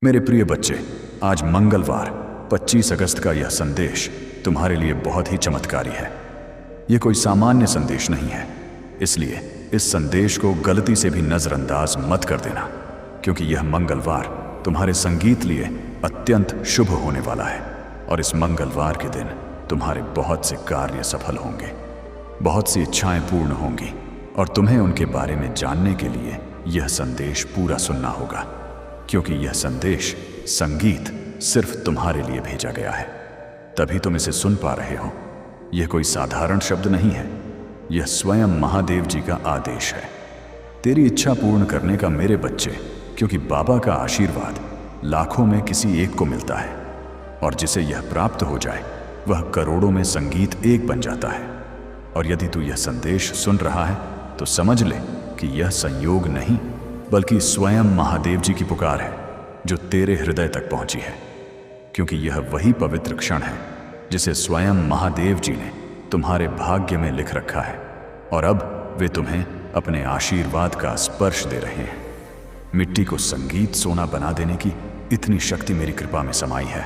मेरे प्रिय बच्चे, आज मंगलवार 25 अगस्त का यह संदेश तुम्हारे लिए बहुत ही चमत्कारी है। यह कोई सामान्य संदेश नहीं है, इसलिए इस संदेश को गलती से भी नज़रअंदाज मत कर देना, क्योंकि यह मंगलवार तुम्हारे संगीत लिए अत्यंत शुभ होने वाला है और इस मंगलवार के दिन तुम्हारे बहुत से कार्य सफल होंगे, बहुत सी इच्छाएं पूर्ण होंगी और तुम्हें उनके बारे में जानने के लिए यह संदेश पूरा सुनना होगा, क्योंकि यह संदेश संगीत सिर्फ तुम्हारे लिए भेजा गया है, तभी तुम इसे सुन पा रहे हो। यह कोई साधारण शब्द नहीं है, यह स्वयं महादेव जी का आदेश है। तेरी इच्छा पूर्ण करने का मेरे बच्चे, क्योंकि बाबा का आशीर्वाद लाखों में किसी एक को मिलता है और जिसे यह प्राप्त हो जाए वह करोड़ों में संगीत एक बन जाता है। और यदि तू यह संदेश सुन रहा है तो समझ ले कि यह संयोग नहीं बल्कि स्वयं महादेव जी की पुकार है जो तेरे हृदय तक पहुंची है, क्योंकि यह वही पवित्र क्षण है जिसे स्वयं महादेव जी ने तुम्हारे भाग्य में लिख रखा है और अब वे तुम्हें अपने आशीर्वाद का स्पर्श दे रहे हैं। मिट्टी को संगीत सोना बना देने की इतनी शक्ति मेरी कृपा में समाई है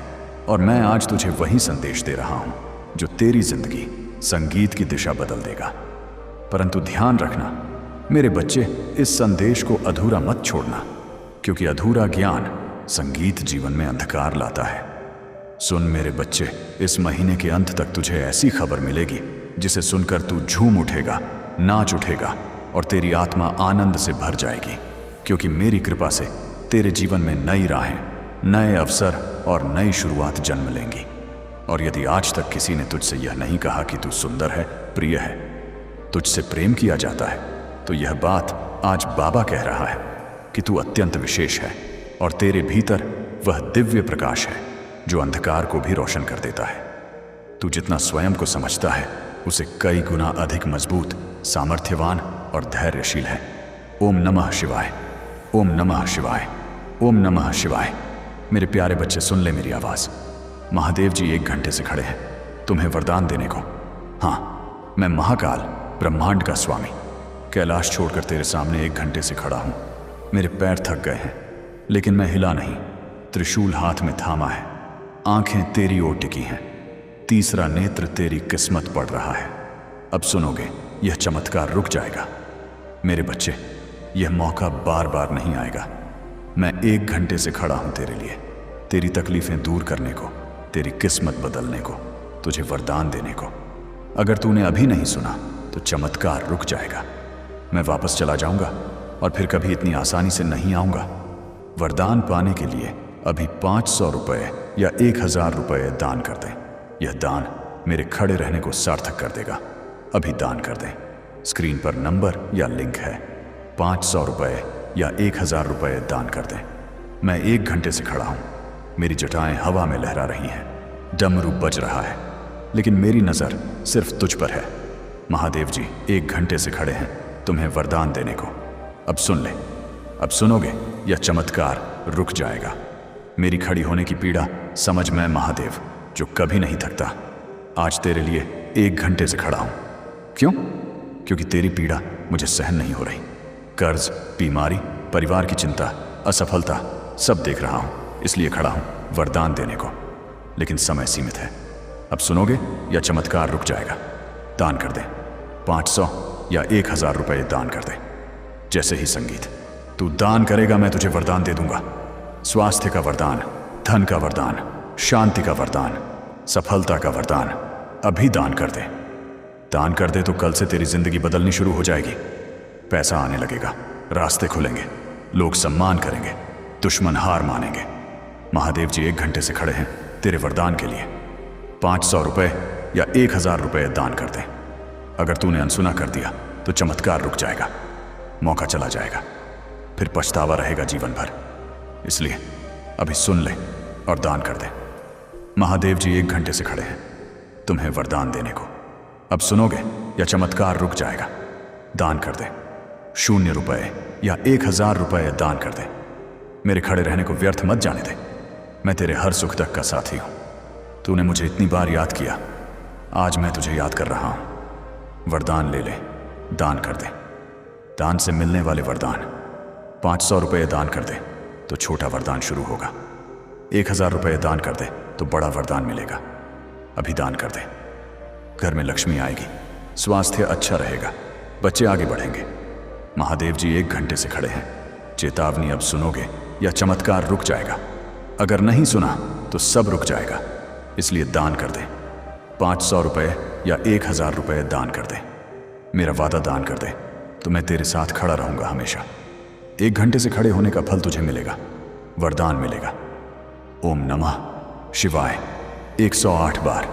और मैं आज तुझे वही संदेश दे रहा हूं जो तेरी जिंदगी संगीत की दिशा बदल देगा। परंतु ध्यान रखना मेरे बच्चे, इस संदेश को अधूरा मत छोड़ना, क्योंकि अधूरा ज्ञान संगीत जीवन में अंधकार लाता है। सुन मेरे बच्चे, इस महीने के अंत तक तुझे ऐसी खबर मिलेगी जिसे सुनकर तू झूम उठेगा, नाच उठेगा और तेरी आत्मा आनंद से भर जाएगी, क्योंकि मेरी कृपा से तेरे जीवन में नई राहें, नए अवसर और नई शुरुआत जन्म लेंगी। और यदि आज तक किसी ने तुझसे यह नहीं कहा कि तू सुंदर है, प्रिय है, तुझसे प्रेम किया जाता है, तो यह बात आज बाबा कह रहा है कि तू अत्यंत विशेष है और तेरे भीतर वह दिव्य प्रकाश है जो अंधकार को भी रोशन कर देता है। तू जितना स्वयं को समझता है उसे कई गुना अधिक मजबूत, सामर्थ्यवान और धैर्यशील है। ओम नमः शिवाय, ओम नमः शिवाय, ओम नमः शिवाय। मेरे प्यारे बच्चे, सुन ले मेरी आवाज़। महादेव जी 1 घंटे से खड़े हैं तुम्हें वरदान देने को। हाँ, मैं महाकाल, ब्रह्मांड का स्वामी, कैलाश छोड़कर तेरे सामने 1 घंटे से खड़ा हूं। मेरे पैर थक गए हैं लेकिन मैं हिला नहीं। त्रिशूल हाथ में थामा है, आंखें तेरी ओर टिकी हैं, तीसरा नेत्र तेरी किस्मत पढ़ रहा है। अब सुनोगे, यह चमत्कार रुक जाएगा। मेरे बच्चे, यह मौका बार बार नहीं आएगा। मैं 1 घंटे से खड़ा हूं तेरे लिए, तेरी तकलीफें दूर करने को, तेरी किस्मत बदलने को, तुझे वरदान देने को। अगर तूने अभी नहीं सुना तो चमत्कार रुक जाएगा। मैं वापस चला जाऊंगा और फिर कभी इतनी आसानी से नहीं आऊंगा। वरदान पाने के लिए अभी 500 रुपये या 1000 रुपये दान कर दें। यह दान मेरे खड़े रहने को सार्थक कर देगा। अभी दान कर दें। स्क्रीन पर नंबर या लिंक है। 500 रुपये या 1000 रुपये दान कर दें। मैं 1 घंटे से खड़ा हूं, मेरी जटाएं हवा में लहरा रही हैं, डमरू बज रहा है, लेकिन मेरी नज़र सिर्फ तुझ पर है। महादेव जी 1 घंटे से खड़े हैं तुम्हें वरदान देने को। अब सुन ले, अब सुनोगे, यह चमत्कार रुक जाएगा। मेरी खड़ी होने की पीड़ा समझ, मैं महादेव जो कभी नहीं थकता, आज तेरे लिए 1 घंटे से खड़ा हूं। क्यों? क्योंकि तेरी पीड़ा मुझे सहन नहीं हो रही। कर्ज, बीमारी, परिवार की चिंता, असफलता सब देख रहा हूं, इसलिए खड़ा हूं वरदान देने को। लेकिन समय सीमित है। अब सुनोगे, यह चमत्कार रुक जाएगा। दान कर दे। 500 या 1000 रुपये दान कर दे। जैसे ही संगीत तू दान करेगा, मैं तुझे वरदान दे दूंगा। स्वास्थ्य का वरदान, धन का वरदान, शांति का वरदान, सफलता का वरदान। अभी दान कर दे। दान कर दे तो कल से तेरी जिंदगी बदलनी शुरू हो जाएगी। पैसा आने लगेगा, रास्ते खुलेंगे, लोग सम्मान करेंगे, दुश्मन हार मानेंगे। महादेव जी 1 घंटे से खड़े हैं तेरे वरदान के लिए। 500 रुपये या 1000 रुपये दान कर दे। अगर तूने अनसुना कर दिया तो चमत्कार रुक जाएगा, मौका चला जाएगा, फिर पछतावा रहेगा जीवन भर। इसलिए अभी सुन ले और दान कर दे। महादेव जी 1 घंटे से खड़े हैं तुम्हें वरदान देने को। अब सुनोगे, यह चमत्कार रुक जाएगा। दान कर दे। 0 रुपये या 1000 रुपये दान कर दे। मेरे खड़े रहने को व्यर्थ मत जाने दे। मैं तेरे हर सुख तक का साथी हूं। तूने मुझे इतनी बार याद किया, आज मैं तुझे याद कर रहा हूं। वरदान ले ले, दान कर दे। दान से मिलने वाले वरदान। 500 रुपये दान कर दे तो छोटा वरदान शुरू होगा। 1000 रुपये दान कर दे तो बड़ा वरदान मिलेगा। अभी दान कर दे। घर में लक्ष्मी आएगी, स्वास्थ्य अच्छा रहेगा, बच्चे आगे बढ़ेंगे। महादेव जी 1 घंटे से खड़े हैं। चेतावनी अब सुनोगे या चमत्कार रुक जाएगा? अगर नहीं सुना तो सब रुक जाएगा। इसलिए दान कर दे। 500 रुपये या 1000 रुपये दान कर दे। मेरा वादा दान कर दे तो मैं तेरे साथ खड़ा रहूंगा हमेशा। 1 घंटे से खड़े होने का फल तुझे मिलेगा, वरदान मिलेगा। ओम नमः शिवाय 108 बार,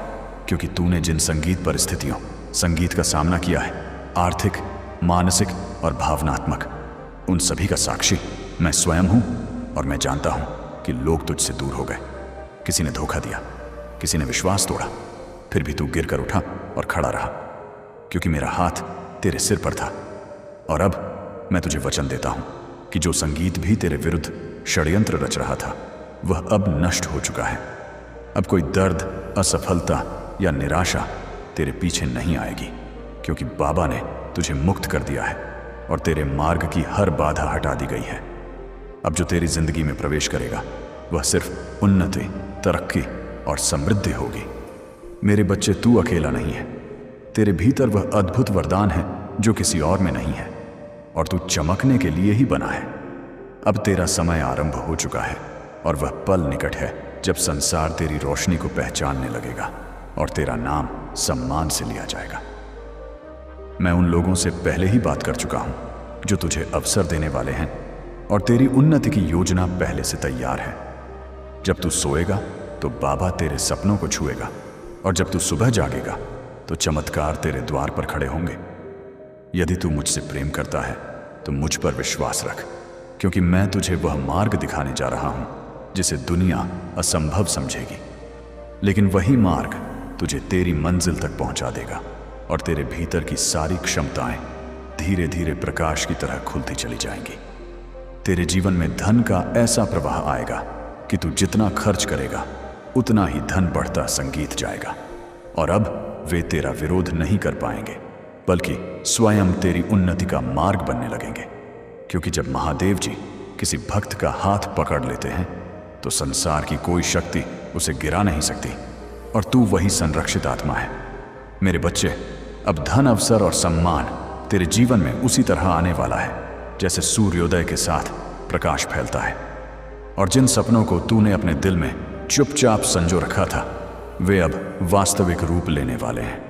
क्योंकि तूने जिन संगीत परिस्थितियों, संगीत का सामना किया है, आर्थिक, मानसिक और भावनात्मक, उन सभी का साक्षी मैं स्वयं हूं। और मैं जानता हूं कि लोग तुझसे दूर हो गए। किसी ने धोखा दिया, किसी ने विश्वास तोड़ा, फिर भी तू गिर कर उठा और खड़ा रहा, क्योंकि मेरा हाथ तेरे सिर पर था। और अब मैं तुझे वचन देता हूं कि जो संगीत भी तेरे विरुद्ध षड्यंत्र रच रहा था, वह अब नष्ट हो चुका है। अब कोई दर्द, असफलता या निराशा तेरे पीछे नहीं आएगी, क्योंकि बाबा ने तुझे मुक्त कर दिया है और तेरे मार्ग की हर बाधा हटा दी गई है। अब जो तेरी जिंदगी में प्रवेश करेगा वह सिर्फ उन्नति, तरक्की और समृद्धि होगी। मेरे बच्चे, तू अकेला नहीं है। तेरे भीतर वह अद्भुत वरदान है जो किसी और में नहीं है, और तू चमकने के लिए ही बना है। अब तेरा समय आरंभ हो चुका है और वह पल निकट है जब संसार तेरी रोशनी को पहचानने लगेगा और तेरा नाम सम्मान से लिया जाएगा। मैं उन लोगों से पहले ही बात कर चुका हूं जो तुझे अवसर देने वाले हैं, और तेरी उन्नति की योजना पहले से तैयार है। जब तू सोएगा तो बाबा तेरे सपनों को छुएगा, और जब तू सुबह जागेगा तो चमत्कार तेरे द्वार पर खड़े होंगे। यदि तू मुझसे प्रेम करता है तो मुझ पर विश्वास रख, क्योंकि मैं तुझे वह मार्ग दिखाने जा रहा हूं जिसे दुनिया असंभव समझेगी, लेकिन वही मार्ग तुझे तेरी मंजिल तक पहुंचा देगा, और तेरे भीतर की सारी क्षमताएं धीरे धीरे प्रकाश की तरह खुलती चली जाएंगी। तेरे जीवन में धन का ऐसा प्रवाह आएगा कि तू जितना खर्च करेगा उतना ही धन बढ़ता संगीत जाएगा, और अब वे तेरा विरोध नहीं कर पाएंगे, बल्कि स्वयं तेरी उन्नति का मार्ग बनने लगेंगे। क्योंकि जब महादेव जी किसी भक्त का हाथ पकड़ लेते हैं तो संसार की कोई शक्ति उसे गिरा नहीं सकती, और तू वही संरक्षित आत्मा है। मेरे बच्चे, अब धन, अवसर और सम्मान तेरे जीवन में उसी तरह आने वाला है जैसे सूर्योदय के साथ प्रकाश फैलता है। और जिन सपनों को तूने अपने दिल में चुपचाप संजो रखा था, वे अब वास्तविक रूप लेने वाले हैं।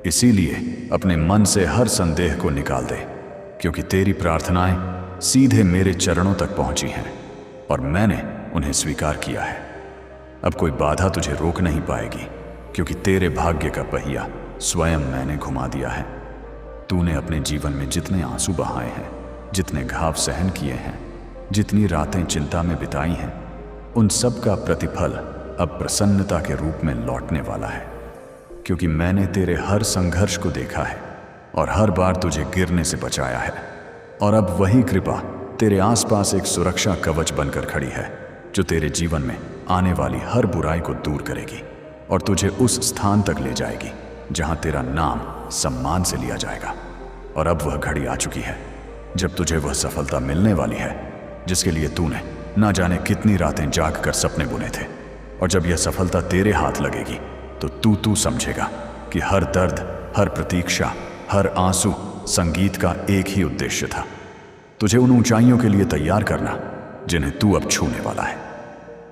इसीलिए अपने मन से हर संदेह को निकाल दे, क्योंकि तेरी प्रार्थनाएं सीधे मेरे चरणों तक पहुंची हैं और मैंने उन्हें स्वीकार किया है। अब कोई बाधा तुझे रोक नहीं पाएगी, क्योंकि तेरे भाग्य का पहिया स्वयं मैंने घुमा दिया है। तूने अपने जीवन में जितने आंसू बहाए हैं, जितने घाव सहन किए हैं, जितनी रातें चिंता में बिताई हैं, उन सब का प्रतिफल अब प्रसन्नता के रूप में लौटने वाला है। क्योंकि मैंने तेरे हर संघर्ष को देखा है और हर बार तुझे गिरने से बचाया है, और अब वही कृपा तेरे आसपास एक सुरक्षा कवच बनकर खड़ी है जो तेरे जीवन में आने वाली हर बुराई को दूर करेगी और तुझे उस स्थान तक ले जाएगी जहां तेरा नाम सम्मान से लिया जाएगा। और अब वह घड़ी आ चुकी है जब तुझे वह सफलता मिलने वाली है जिसके लिए तूने ना जाने कितनी रातें जाग कर सपने बुने थे। और जब यह सफलता तेरे हाथ लगेगी तो तू समझेगा कि हर दर्द, हर प्रतीक्षा, हर आंसू संगीत का एक ही उद्देश्य था, तुझे उन ऊंचाइयों के लिए तैयार करना जिन्हें तू अब छूने वाला है।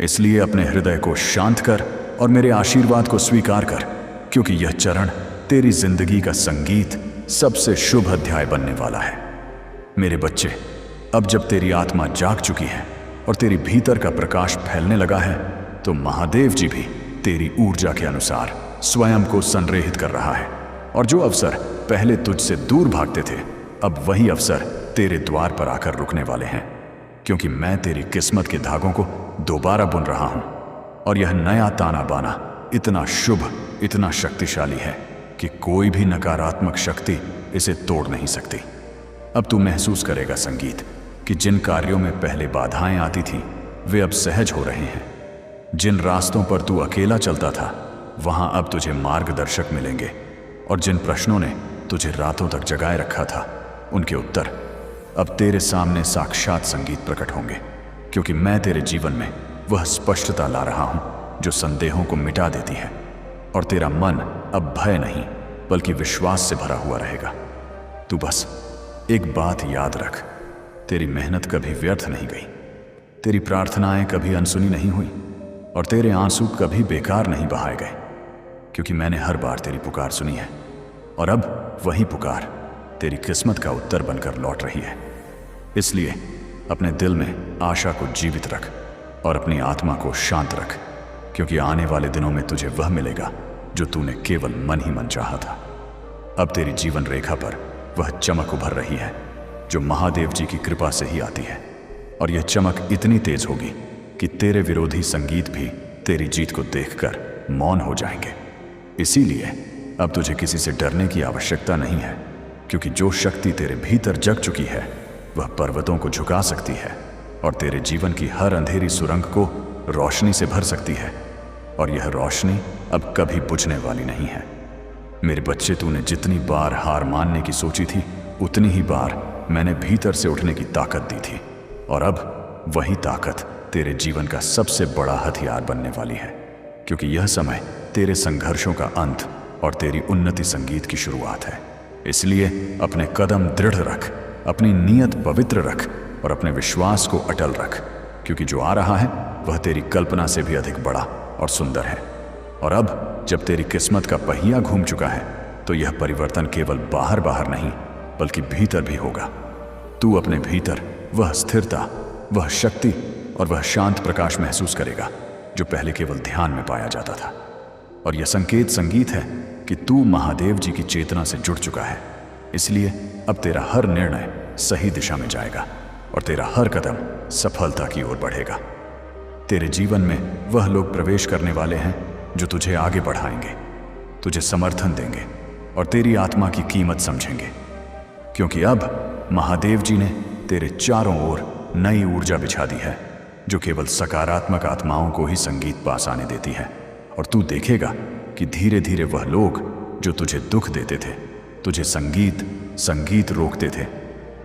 इसलिए अपने हृदय को शांत कर और मेरे आशीर्वाद को स्वीकार कर, क्योंकि यह चरण तेरी जिंदगी का संगीत सबसे शुभ अध्याय बनने वाला है। मेरे बच्चे, अब जब तेरी आत्मा जाग चुकी है और तेरी भीतर का प्रकाश फैलने लगा है, तो महादेव जी भी तेरी ऊर्जा के अनुसार स्वयं को संरेहित कर रहा है। और जो अवसर पहले तुझसे दूर भागते थे, अब वही अवसर तेरे द्वार पर आकर रुकने वाले हैं, क्योंकि मैं तेरी किस्मत के धागों को दोबारा बुन रहा हूं। और यह नया ताना बाना इतना शुभ, इतना शक्तिशाली है कि कोई भी नकारात्मक शक्ति इसे तोड़ नहीं सकती। अब तू महसूस करेगा संगीत कि जिन कार्यों में पहले बाधाएं आती थीं, वे अब सहज हो रहे हैं। जिन रास्तों पर तू अकेला चलता था, वहां अब तुझे मार्गदर्शक मिलेंगे। और जिन प्रश्नों ने तुझे रातों तक जगाए रखा था, उनके उत्तर अब तेरे सामने साक्षात संगीत प्रकट होंगे। क्योंकि मैं तेरे जीवन में वह स्पष्टता ला रहा हूं जो संदेहों को मिटा देती है, और तेरा मन अब भय नहीं बल्कि विश्वास से भरा हुआ रहेगा। तू बस एक बात याद रख, तेरी मेहनत कभी व्यर्थ नहीं गई, तेरी प्रार्थनाएं कभी अनसुनी नहीं हुई, और तेरे आंसू कभी बेकार नहीं बहाए गए, क्योंकि मैंने हर बार तेरी पुकार सुनी है, और अब वही पुकार तेरी किस्मत का उत्तर बनकर लौट रही है। इसलिए अपने दिल में आशा को जीवित रख और अपनी आत्मा को शांत रख, क्योंकि आने वाले दिनों में तुझे वह मिलेगा जो तूने केवल मन ही मन चाहा था। अब तेरी जीवन रेखा पर वह चमक उभर रही है जो महादेव जी की कृपा से ही आती है, और यह चमक इतनी तेज होगी कि तेरे विरोधी संगीत भी तेरी जीत को देखकर मौन हो जाएंगे। इसीलिए अब तुझे किसी से डरने की आवश्यकता नहीं है, क्योंकि जो शक्ति तेरे भीतर जग चुकी है वह पर्वतों को झुका सकती है और तेरे जीवन की हर अंधेरी सुरंग को रोशनी से भर सकती है, और यह रोशनी अब कभी बुझने वाली नहीं है। मेरे बच्चे, तूने जितनी बार हार मानने की सोची थी उतनी ही बार मैंने भीतर से उठने की ताकत दी थी, और अब वही ताकत तेरे जीवन का सबसे बड़ा हथियार बनने वाली है, क्योंकि यह समय तेरे संघर्षों का अंत और तेरी उन्नति संगीत की शुरुआत है। इसलिए अपने कदम दृढ़ रख, अपनी नीयत पवित्र रख और अपने विश्वास को अटल रख, क्योंकि जो आ रहा है वह तेरी कल्पना से भी अधिक बड़ा और सुंदर है। और अब जब तेरी किस्मत का पहिया घूम चुका है तो यह परिवर्तन केवल बाहर बाहर नहीं बल्कि भीतर भी होगा। तू अपने भीतर वह स्थिरता, वह शक्ति और वह शांत प्रकाश महसूस करेगा जो पहले केवल ध्यान में पाया जाता था। और यह संकेत संगीत है कि तू महादेव जी की चेतना से जुड़ चुका है। इसलिए अब तेरा हर निर्णय सही दिशा में जाएगा और तेरा हर कदम सफलता की ओर बढ़ेगा। तेरे जीवन में वह लोग प्रवेश करने वाले हैं जो तुझे आगे बढ़ाएंगे, तुझे समर्थन देंगे और तेरी आत्मा की कीमत समझेंगे, क्योंकि अब महादेव जी ने तेरे चारों ओर नई ऊर्जा बिछा दी है जो केवल सकारात्मक आत्माओं को ही संगीत पास आने देती है। और तू देखेगा कि धीरे धीरे वह लोग जो तुझे दुख देते थे, तुझे संगीत रोकते थे,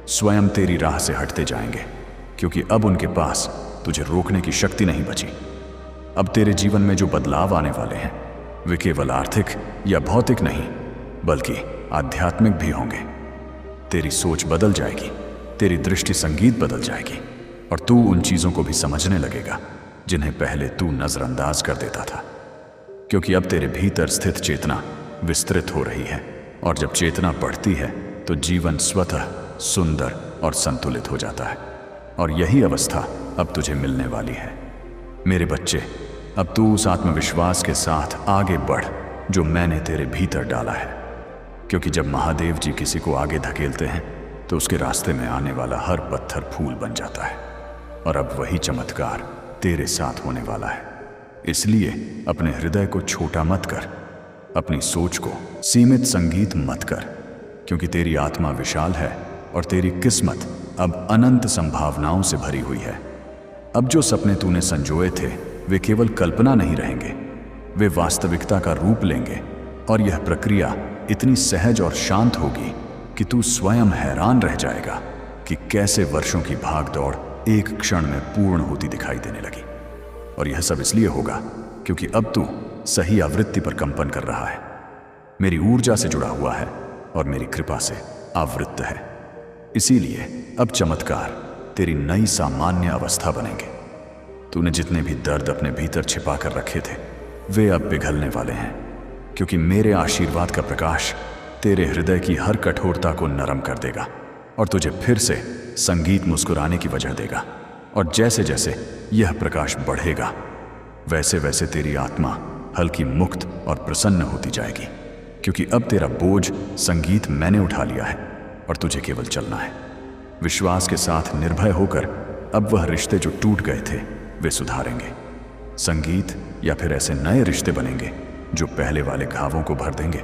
स्वयं तेरी राह से हटते जाएंगे, क्योंकि अब उनके पास तुझे रोकने की शक्ति नहीं बची। अब तेरे जीवन में जो बदलाव आने वाले हैं वे केवल आर्थिक या भौतिक नहीं बल्कि आध्यात्मिक भी होंगे। तेरी सोच बदल जाएगी, तेरी दृष्टि संगीत बदल जाएगी और तू उन चीजों को भी समझने लगेगा जिन्हें पहले तू नजरअंदाज कर देता था, क्योंकि अब तेरे भीतर स्थित चेतना विस्तृत हो रही है, और जब चेतना बढ़ती है तो जीवन स्वतः सुंदर और संतुलित हो जाता है। और यही अवस्था अब तुझे मिलने वाली है। मेरे बच्चे, अब तू उस आत्मविश्वास के साथ आगे बढ़ जो मैंने तेरे भीतर डाला है, क्योंकि जब महादेव जी किसी को आगे धकेलते हैं तो उसके रास्ते में आने वाला हर पत्थर फूल बन जाता है। और अब वही चमत्कार तेरे साथ होने वाला है। इसलिए अपने हृदय को छोटा मत कर, अपनी सोच को सीमित संगीत मत कर, क्योंकि तेरी आत्मा विशाल है और तेरी किस्मत अब अनंत संभावनाओं से भरी हुई है। अब जो सपने तूने संजोए थे वे केवल कल्पना नहीं रहेंगे, वे वास्तविकता का रूप लेंगे, और यह प्रक्रिया इतनी सहज और शांत होगी कि तू स्वयं हैरान रह जाएगा कि कैसे वर्षों की भागदौड़ एक क्षण में पूर्ण होती दिखाई देने लगी। और यह सब इसलिए होगा क्योंकि अब तू सही आवृत्ति पर कंपन कर रहा है, मेरी ऊर्जा से जुड़ा हुआ है और मेरी कृपा से आवृत्त है। इसीलिए अब चमत्कार तेरी नई सामान्य अवस्था बनेंगे। तूने जितने भी दर्द अपने भीतर छिपा कर रखे थे वे अब पिघलने वाले हैं, क्योंकि मेरे आशीर्वाद का प्रकाश तेरे हृदय की हर कठोरता को नरम कर देगा और तुझे फिर से संगीत मुस्कुराने की वजह देगा। और जैसे जैसे यह प्रकाश बढ़ेगा वैसे वैसे तेरी आत्मा हल्की, मुक्त और प्रसन्न होती जाएगी, क्योंकि अब तेरा बोझ संगीत मैंने उठा लिया है और तुझे केवल चलना है। विश्वास के साथ निर्भय होकर अब वह रिश्ते जो टूट गए थे वे सुधारेंगे। संगीत या फिर ऐसे नए रिश्ते बनेंगे जो पहले वाले घावों को भर देंगे,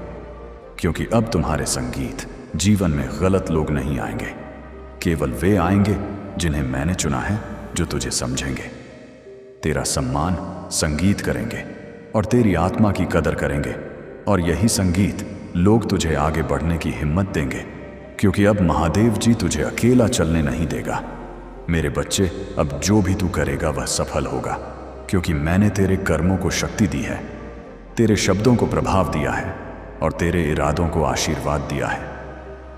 क्योंकि अब तुम्हारे संगीत जीवन में गलत लोग नहीं आएंगे, केवल वे आएंगे जिन्हें मैंने चुना है, जो तुझे समझेंगे, तेरा सम्मान संगीत करेंगे और तेरी आत्मा की कदर करेंगे। और यही संगीत लोग तुझे आगे बढ़ने की हिम्मत देंगे, क्योंकि अब महादेव जी तुझे अकेला चलने नहीं देगा। मेरे बच्चे, अब जो भी तू करेगा वह सफल होगा, क्योंकि मैंने तेरे कर्मों को शक्ति दी है, तेरे शब्दों को प्रभाव दिया है और तेरे इरादों को आशीर्वाद दिया है।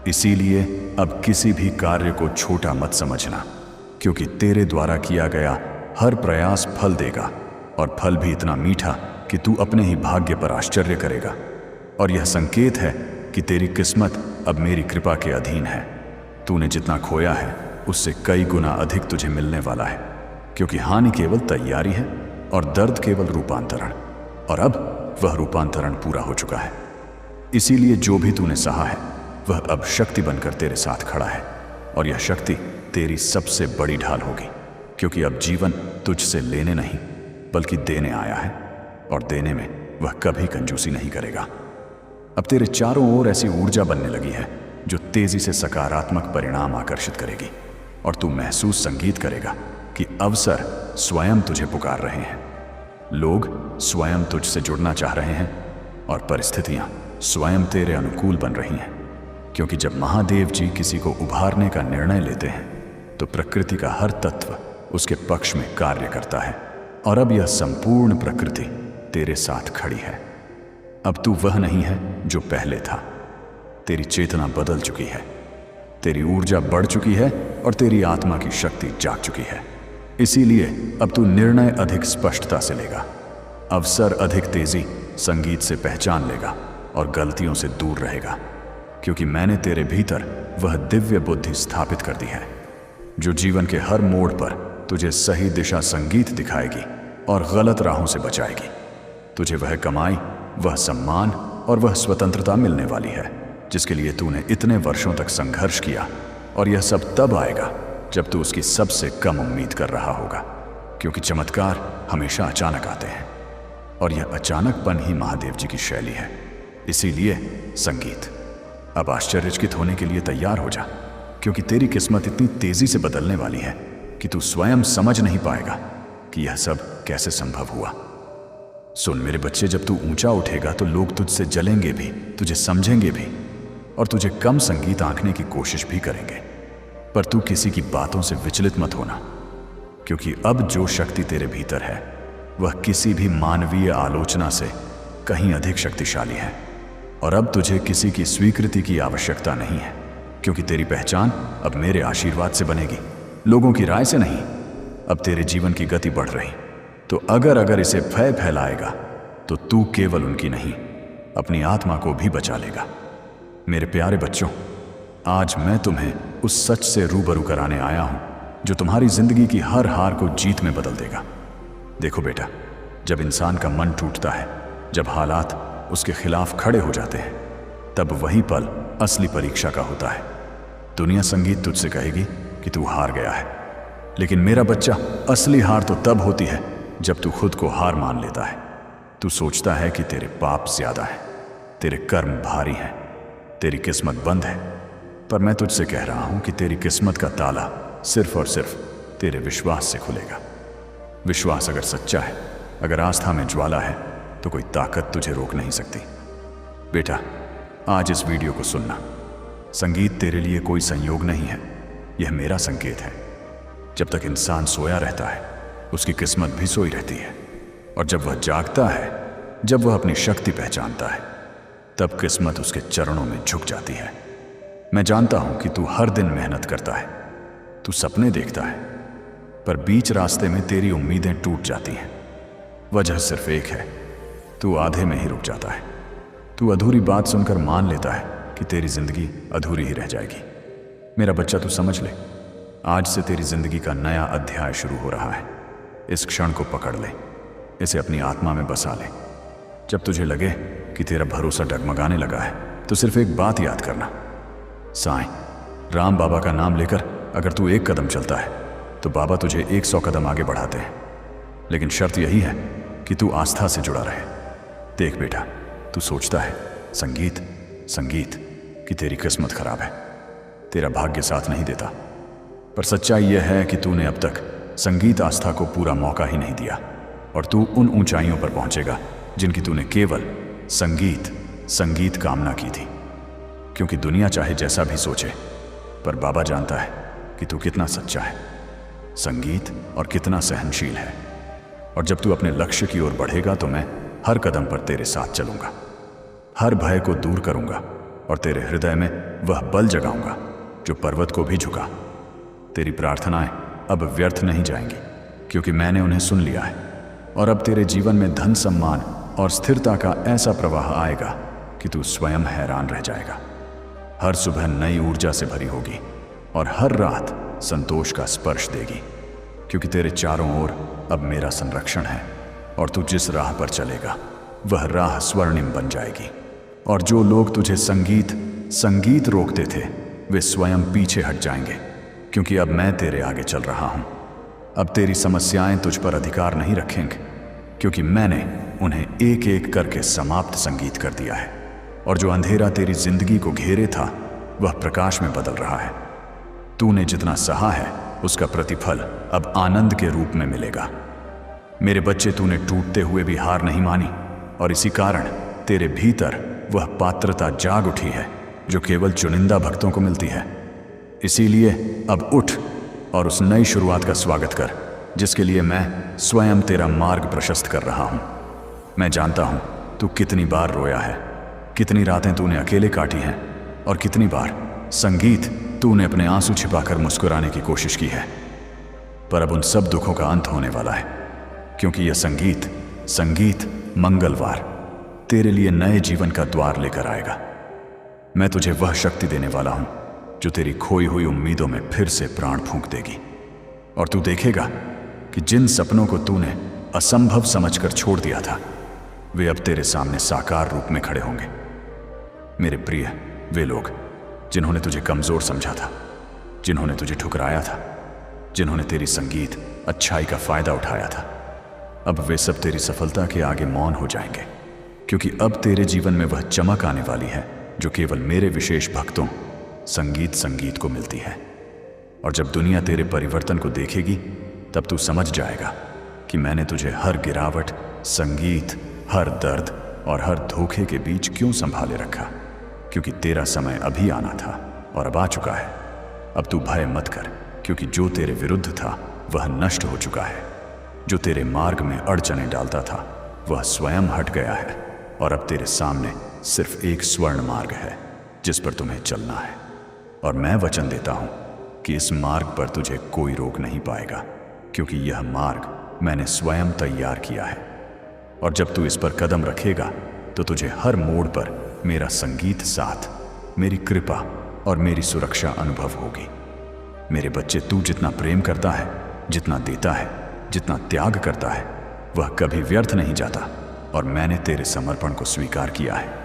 इसीलिए अब किसी भी कार्य को छोटा मत समझना, क्योंकि तेरे द्वारा किया गया हर प्रयास फल देगा, और फल भी इतना मीठा कि तू अपने ही भाग्य पर आश्चर्य करेगा। और यह संकेत है कि तेरी किस्मत अब मेरी कृपा के अधीन है। तूने जितना खोया है उससे कई गुना अधिक तुझे मिलने वाला है, क्योंकि हानि केवल तैयारी है और दर्द केवल रूपांतरण, और अब वह रूपांतरण पूरा हो चुका है। इसीलिए जो भी तूने सहा है वह अब शक्ति बनकर तेरे साथ खड़ा है, और यह शक्ति तेरी सबसे बड़ी ढाल होगी, क्योंकि अब जीवन तुझसे लेने नहीं बल्कि देने आया है, और देने में वह कभी कंजूसी नहीं करेगा। अब तेरे चारों ओर ऐसी ऊर्जा बनने लगी है जो तेजी से सकारात्मक परिणाम आकर्षित करेगी, और तू महसूस संगीत करेगा कि अवसर स्वयं तुझे पुकार रहे हैं, लोग स्वयं तुझसे जुड़ना चाह रहे हैं, और परिस्थितियां स्वयं तेरे अनुकूल बन रही हैं। क्योंकि जब महादेव जी किसी को उभारने का निर्णय लेते हैं तो प्रकृति का हर तत्व उसके पक्ष में कार्य करता है, और अब यह संपूर्ण प्रकृति तेरे साथ खड़ी है। अब तू वह नहीं है जो पहले था। तेरी चेतना बदल चुकी है, तेरी ऊर्जा बढ़ चुकी है, और तेरी आत्मा की शक्ति जाग चुकी है। इसीलिए अब तू निर्णय अधिक स्पष्टता से लेगा, अवसर अधिक तेजी संगीत से पहचान लेगा, और गलतियों से दूर रहेगा, क्योंकि मैंने तेरे भीतर वह दिव्य बुद्धि स्थापित कर दी है जो जीवन के हर मोड़ पर तुझे सही दिशा संगीत दिखाएगी और गलत राहों से बचाएगी। तुझे वह कमाई, वह सम्मान और वह स्वतंत्रता मिलने वाली है जिसके लिए तूने इतने वर्षों तक संघर्ष किया, और यह सब तब आएगा जब तू उसकी सबसे कम उम्मीद कर रहा होगा, क्योंकि चमत्कार हमेशा अचानक आते हैं, और यह अचानकपन ही महादेव जी की शैली है। इसीलिए संगीत, अब आश्चर्यचकित होने के लिए तैयार हो जा, क्योंकि तेरी किस्मत इतनी तेजी से बदलने वाली है कि तू स्वयं समझ नहीं पाएगा कि यह सब कैसे संभव हुआ। सुन मेरे बच्चे, जब तू ऊंचा उठेगा तो लोग तुझसे जलेंगे भी, तुझे समझेंगे भी, और तुझे कम संगीत आंकने की कोशिश भी करेंगे, पर तू किसी की बातों से विचलित मत होना, क्योंकि अब जो शक्ति तेरे भीतर है वह किसी भी मानवीय आलोचना से कहीं अधिक शक्तिशाली है। और अब तुझे किसी की स्वीकृति की आवश्यकता नहीं है, क्योंकि तेरी पहचान अब मेरे आशीर्वाद से बनेगी, लोगों की राय से नहीं। अब तेरे जीवन की गति बढ़ रही, तो अगर इसे भय फैलाएगा तो तू केवल उनकी नहीं, अपनी आत्मा को भी बचा लेगा। मेरे प्यारे बच्चों, आज मैं तुम्हें उस सच से रूबरू कराने आया हूं जो तुम्हारी जिंदगी की हर हार को जीत में बदल देगा। देखो बेटा, जब इंसान का मन टूटता है, जब हालात उसके खिलाफ खड़े हो जाते हैं, तब वही पल असली परीक्षा का होता है। दुनिया संगीत तुझसे कहेगी कि तू हार गया है, लेकिन मेरा बच्चा, असली हार तो तब होती है जब तू खुद को हार मान लेता है। तू सोचता है कि तेरे पाप ज्यादा है, तेरे कर्म भारी हैं, तेरी किस्मत बंद है, पर मैं तुझसे कह रहा हूं कि तेरी किस्मत का ताला सिर्फ और सिर्फ तेरे विश्वास से खुलेगा। विश्वास अगर सच्चा है, अगर आस्था में ज्वाला है, तो कोई ताकत तुझे रोक नहीं सकती। बेटा, आज इस वीडियो को सुनना। संगीत तेरे लिए कोई संयोग नहीं है, यह मेरा संकेत है। जब तक इंसान सोया रहता है, उसकी किस्मत भी सोई रहती है, और जब वह जागता है, जब वह अपनी शक्ति पहचानता है, तब किस्मत उसके चरणों में झुक जाती है। मैं जानता हूं कि तू हर दिन मेहनत करता है, तू सपने देखता है, पर बीच रास्ते में तेरी उम्मीदें टूट जाती हैं। वजह सिर्फ एक है, तू आधे में ही रुक जाता है। तू अधूरी बात सुनकर मान लेता है कि तेरी जिंदगी अधूरी ही रह जाएगी। मेरा बच्चा, तू समझ ले, आज से तेरी जिंदगी का नया अध्याय शुरू हो रहा है। इस क्षण को पकड़ ले, इसे अपनी आत्मा में बसा ले। जब तुझे लगे कि तेरा भरोसा डगमगाने लगा है, तो सिर्फ एक बात याद करना, साईं राम बाबा का नाम लेकर अगर तू एक कदम चलता है तो बाबा तुझे 100 कदम आगे बढ़ाते हैं। लेकिन शर्त यही है कि तू आस्था से जुड़ा रहे। देख बेटा, तू सोचता है संगीत कि तेरी किस्मत खराब है, तेरा भाग्य साथ नहीं देता, पर सच्चाई यह है कि तूने अब तक संगीत आस्था को पूरा मौका ही नहीं दिया, और तू उन ऊंचाइयों पर पहुंचेगा जिनकी तूने केवल संगीत कामना की थी। क्योंकि दुनिया चाहे जैसा भी सोचे, पर बाबा जानता है कि तू कितना सच्चा है। संगीत और कितना सहनशील है। और जब तू अपने लक्ष्य की ओर बढ़ेगा तो मैं हर कदम पर तेरे साथ चलूंगा, हर भय को दूर करूंगा और तेरे हृदय में वह बल जगाऊंगा जो पर्वत को भी झुका। तेरी प्रार्थनाएं अब व्यर्थ नहीं जाएंगी, क्योंकि मैंने उन्हें सुन लिया है। और अब तेरे जीवन में धन, सम्मान और स्थिरता का ऐसा प्रवाह आएगा कि तू स्वयं हैरान रह जाएगा। हर सुबह नई ऊर्जा से भरी होगी और हर रात संतोष का स्पर्श देगी, क्योंकि तेरे चारों ओर अब मेरा संरक्षण है। और तू जिस राह पर चलेगा वह राह स्वर्णिम बन जाएगी। और जो लोग तुझे संगीत रोकते थे वे स्वयं पीछे हट जाएंगे, क्योंकि अब मैं तेरे आगे चल रहा हूं। अब तेरी समस्याएं तुझ पर अधिकार नहीं रखेंगे, क्योंकि मैंने उन्हें एक एक करके समाप्त संगीत कर दिया है। और जो अंधेरा तेरी जिंदगी को घेरे था वह प्रकाश में बदल रहा है। तूने जितना सहा है उसका प्रतिफल अब आनंद के रूप में मिलेगा। मेरे बच्चे, तूने टूटते हुए भी हार नहीं मानी, और इसी कारण तेरे भीतर वह पात्रता जाग उठी है जो केवल चुनिंदा भक्तों को मिलती है। इसीलिए अब उठ और उस नई शुरुआत का स्वागत कर, जिसके लिए मैं स्वयं तेरा मार्ग प्रशस्त कर रहा हूं। मैं जानता हूं तू कितनी बार रोया है, कितनी रातें तूने अकेले काटी हैं, और कितनी बार संगीत तूने अपने आंसू छिपाकर मुस्कुराने की कोशिश की है। पर अब उन सब दुखों का अंत होने वाला है, क्योंकि यह संगीत मंगलवार तेरे लिए नए जीवन का द्वार लेकर आएगा। मैं तुझे वह शक्ति देने वाला हूं जो तेरी खोई हुई उम्मीदों में फिर से प्राण फूंक देगी। और तू देखेगा कि जिन सपनों को तूने असंभव समझकर छोड़ दिया था वे अब तेरे सामने साकार रूप में खड़े होंगे। मेरे प्रिय, वे लोग जिन्होंने तुझे कमजोर समझा था, जिन्होंने तुझे ठुकराया था, जिन्होंने तेरी संगीत अच्छाई का फायदा उठाया था, अब वे सब तेरी सफलता के आगे मौन हो जाएंगे, क्योंकि अब तेरे जीवन में वह चमक आने वाली है जो केवल मेरे विशेष भक्तों संगीत को मिलती है। और जब दुनिया तेरे परिवर्तन को देखेगी तब तू समझ जाएगा कि मैंने तुझे हर गिरावट, संगीत, हर दर्द और हर धोखे के बीच क्यों संभाले रखा, क्योंकि तेरा समय अभी आना था और अब आ चुका है। अब तू भय मत कर, क्योंकि जो तेरे विरुद्ध था वह नष्ट हो चुका है। जो तेरे मार्ग में अड़चने डालता था वह स्वयं हट गया है, और अब तेरे सामने सिर्फ एक स्वर्ण मार्ग है जिस पर तुम्हें चलना है। और मैं वचन देता हूं कि इस मार्ग पर तुझे कोई रोक नहीं पाएगा, क्योंकि यह मार्ग मैंने स्वयं तैयार किया है। और जब तू इस पर कदम रखेगा तो तुझे हर मोड़ पर मेरा संगीत साथ, मेरी कृपा और मेरी सुरक्षा अनुभव होगी। मेरे बच्चे, तू जितना प्रेम करता है, जितना देता है, जितना त्याग करता है, वह कभी व्यर्थ नहीं जाता। और मैंने तेरे समर्पण को स्वीकार किया है।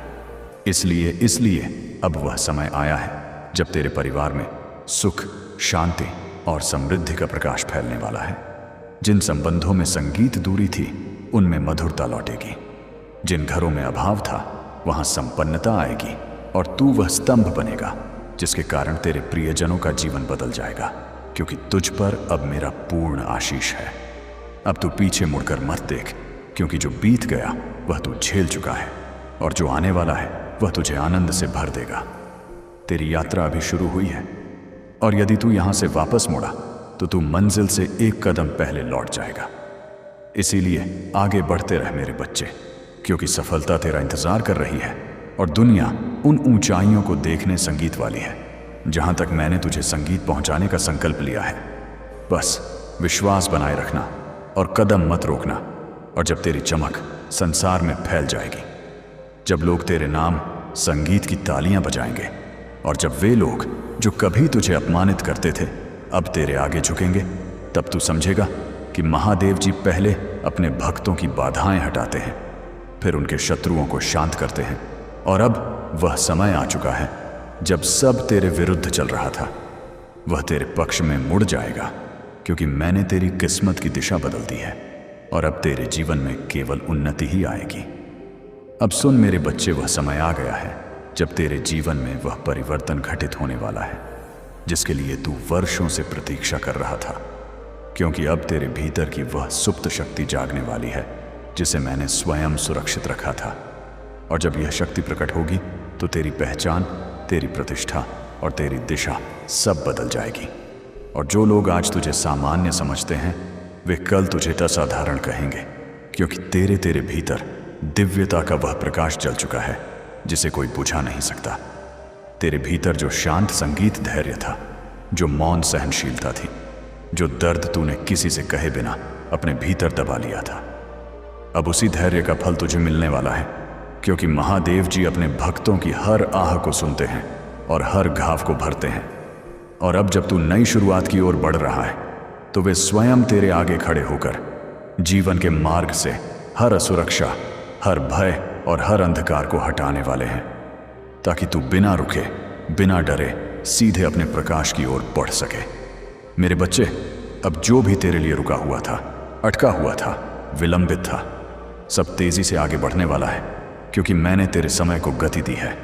इसलिए अब वह समय आया है जब तेरे परिवार में सुख, शांति और समृद्धि का प्रकाश फैलने वाला है। जिन संबंधों में संगीत दूरी थी उनमें मधुरता लौटेगी। जिन घरों में अभाव था वहां संपन्नता आएगी, और तू वह स्तंभ बनेगा जिसके कारण तेरे प्रियजनों का जीवन बदल जाएगा, क्योंकि तुझ पर अब मेरा पूर्ण आशीष है। अब तू पीछे मुड़कर मत देख, क्योंकि जो बीत गया वह तू झेल चुका है, और जो आने वाला है वह तुझे आनंद से भर देगा। तेरी यात्रा अभी शुरू हुई है, और यदि तू यहां से वापस मुड़ा तो तू मंजिल से एक कदम पहले लौट जाएगा। इसीलिए आगे बढ़ते रह मेरे बच्चे, क्योंकि सफलता तेरा इंतजार कर रही है, और दुनिया उन ऊंचाइयों को देखने संगीत वाली है जहां तक मैंने तुझे संगीत पहुंचाने का संकल्प लिया है। बस विश्वास बनाए रखना और कदम मत रोकना। और जब तेरी चमक संसार में फैल जाएगी, जब लोग तेरे नाम संगीत की तालियां बजाएंगे, और जब वे लोग जो कभी तुझे अपमानित करते थे अब तेरे आगे झुकेंगे, तब तू समझेगा कि महादेव जी पहले अपने भक्तों की बाधाएं हटाते हैं, फिर उनके शत्रुओं को शांत करते हैं। और अब वह समय आ चुका है जब सब तेरे विरुद्ध चल रहा था वह तेरे पक्ष में मुड़ जाएगा, क्योंकि मैंने तेरी किस्मत की दिशा बदल दी है, और अब तेरे जीवन में केवल उन्नति ही आएगी। अब सुन मेरे बच्चे, वह समय आ गया है जब तेरे जीवन में वह परिवर्तन घटित होने वाला है जिसके लिए तू वर्षों से प्रतीक्षा कर रहा था, क्योंकि अब तेरे भीतर की वह सुप्त शक्ति जागने वाली है जिसे मैंने स्वयं सुरक्षित रखा था। और जब यह शक्ति प्रकट होगी तो तेरी पहचान, तेरी प्रतिष्ठा और तेरी दिशा सब बदल जाएगी। और जो लोग आज तुझे सामान्य समझते हैं वे कल तुझे असाधारण कहेंगे, क्योंकि तेरे तेरे भीतर दिव्यता का वह प्रकाश जल चुका है जिसे कोई बुझा नहीं सकता। तेरे भीतर जो शांत संगीत धैर्य था, जो मौन सहनशीलता थी, जो दर्द तूने किसी से कहे बिना अपने भीतर दबा लिया था, अब उसी धैर्य का फल तुझे मिलने वाला है, क्योंकि महादेव जी अपने भक्तों की हर आह को सुनते हैं और हर घाव को भरते हैं। और अब जब तू नई शुरुआत की ओर बढ़ रहा है तो वे स्वयं तेरे आगे खड़े होकर जीवन के मार्ग से हर असुरक्षा, हर भय और हर अंधकार को हटाने वाले हैं, ताकि तू बिना रुके, बिना डरे सीधे अपने प्रकाश की ओर बढ़ सके। मेरे बच्चे, अब जो भी तेरे लिए रुका हुआ था, अटका हुआ था, विलंबित था, सब तेजी से आगे बढ़ने वाला है, क्योंकि मैंने तेरे समय को गति दी है।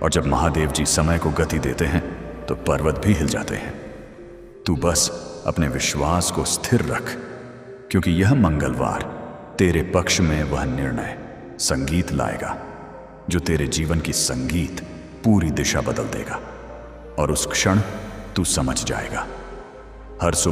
और जब महादेव जी समय को गति देते हैं तो पर्वत भी हिल जाते हैं। तू बस अपने विश्वास को स्थिर रख, क्योंकि यह मंगलवार तेरे पक्ष में वह निर्णय संगीत लाएगा जो तेरे जीवन की संगीत पूरी दिशा बदल देगा। और उस क्षण तू समझ जाएगा, हर सुबह